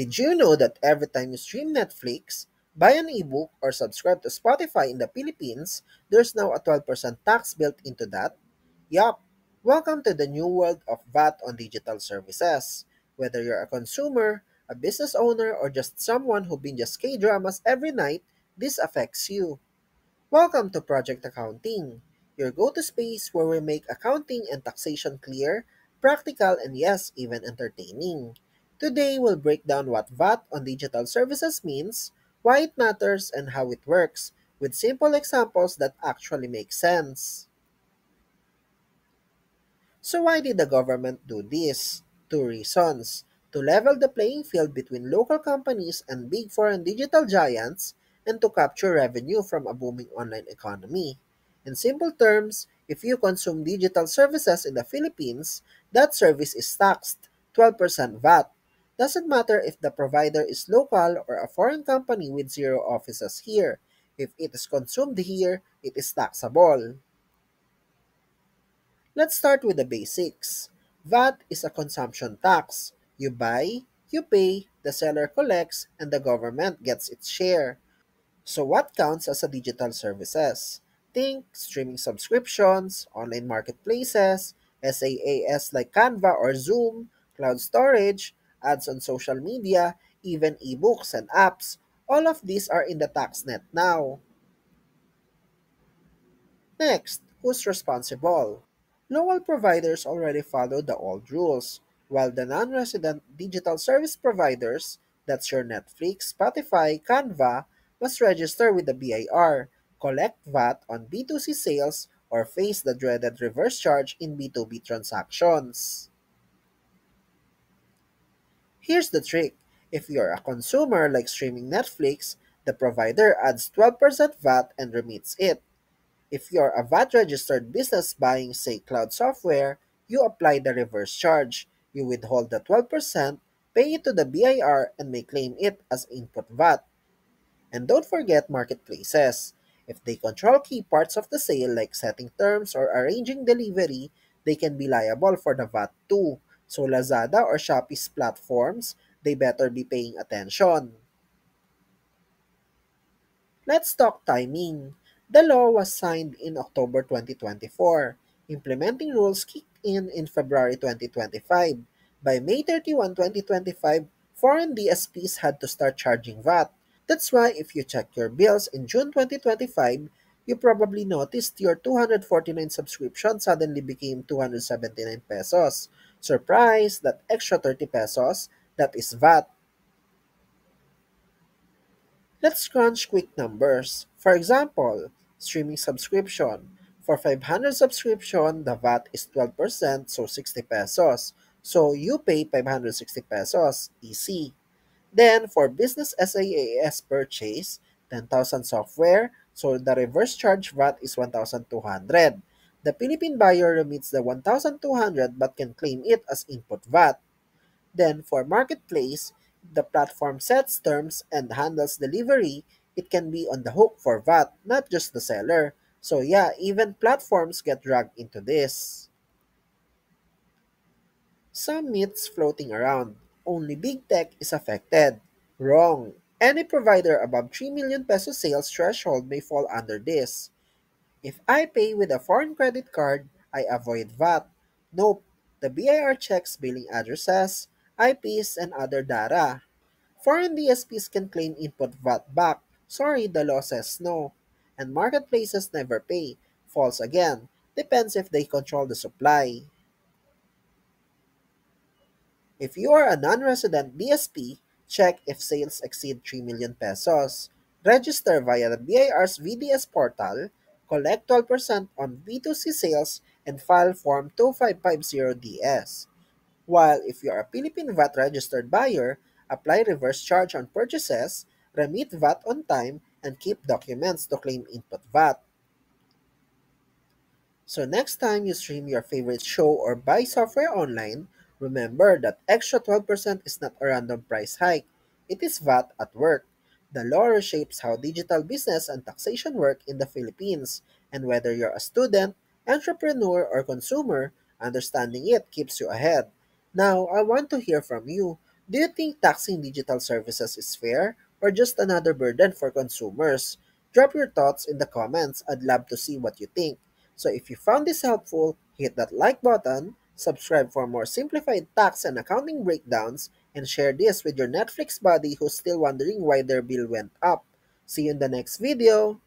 Did you know that every time you stream Netflix, buy an ebook, or subscribe to Spotify in the Philippines, there's now a 12% tax built into that? Yup. Welcome to the new world of VAT on digital services. Whether you're a consumer, a business owner, or just someone who binges K-dramas every night, this affects you. Welcome to Project Accounting, your go-to space where we make accounting and taxation clear, practical, and yes, even entertaining. Today, we'll break down what VAT on digital services means, why it matters, and how it works, with simple examples that actually make sense. So why did the government do this? Two reasons. To level the playing field between local companies and big foreign digital giants, and to capture revenue from a booming online economy. In simple terms, if you consume digital services in the Philippines, that service is taxed 12% VAT. Doesn't matter if the provider is local or a foreign company with zero offices here. If it is consumed here, it is taxable. Let's start with the basics. VAT is a consumption tax. You buy, you pay, the seller collects, and the government gets its share. So what counts as a digital services? Think streaming subscriptions, online marketplaces, SaaS like Canva or Zoom, cloud storage, ads on social media, even ebooks and apps. All of these are in the tax net now. Next, who's responsible? Local providers already follow the old rules, while the non-resident digital service providers, that's your Netflix, Spotify, Canva, must register with the BIR, collect VAT on B2C sales, or face the dreaded reverse charge in B2B transactions. Here's the trick. If you're a consumer like streaming Netflix, the provider adds 12% VAT and remits it. If you're a VAT-registered business buying, say, cloud software, you apply the reverse charge. You withhold the 12%, pay it to the BIR, and may claim it as input VAT. And don't forget marketplaces. If they control key parts of the sale like setting terms or arranging delivery, they can be liable for the VAT too. So Lazada or Shopee's platforms, they better be paying attention. Let's talk timing. The law was signed in October 2024. Implementing rules kicked in February 2025. By May 31, 2025, foreign DSPs had to start charging VAT. That's why if you check your bills in June 2025, you probably noticed your 249 subscription suddenly became 279 pesos. Surprise, that extra 30 pesos, that is VAT. Let's crunch quick numbers. For example, streaming subscription. For 500 subscription, the VAT is 12%, so 60 pesos. So you pay 560 pesos, easy. Then for business SaaS purchase, 10,000 software, so the reverse charge VAT is 1,200. The Philippine buyer remits the 1,200 but can claim it as input VAT. Then, for marketplace, the platform sets terms and handles delivery. It can be on the hook for VAT, not just the seller. So yeah, even platforms get dragged into this. Some myths floating around. Only big tech is affected. Wrong. Any provider above 3 million peso sales threshold may fall under this. If I pay with a foreign credit card, I avoid VAT. Nope. The BIR checks billing addresses, IPs, and other data. Foreign DSPs can claim input VAT back. Sorry, the law says no. And marketplaces never pay. False again. Depends if they control the supply. If you are a non-resident DSP, check if sales exceed 3 million pesos. Register via the BIR's VDS portal, collect 12% on B2C sales, and file Form 2550DS. While if you are a Philippine VAT registered buyer, apply reverse charge on purchases, remit VAT on time, and keep documents to claim input VAT. So next time you stream your favorite show or buy software online, remember that extra 12% is not a random price hike. It is VAT at work. The law reshapes how digital business and taxation work in the Philippines, and whether you're a student, entrepreneur, or consumer, understanding it keeps you ahead. Now, I want to hear from you. Do you think taxing digital services is fair or just another burden for consumers? Drop your thoughts in the comments. I'd love to see what you think. So if you found this helpful, hit that like button, subscribe for more simplified tax and accounting breakdowns, and share this with your Netflix buddy who's still wondering why their bill went up. See you in the next video!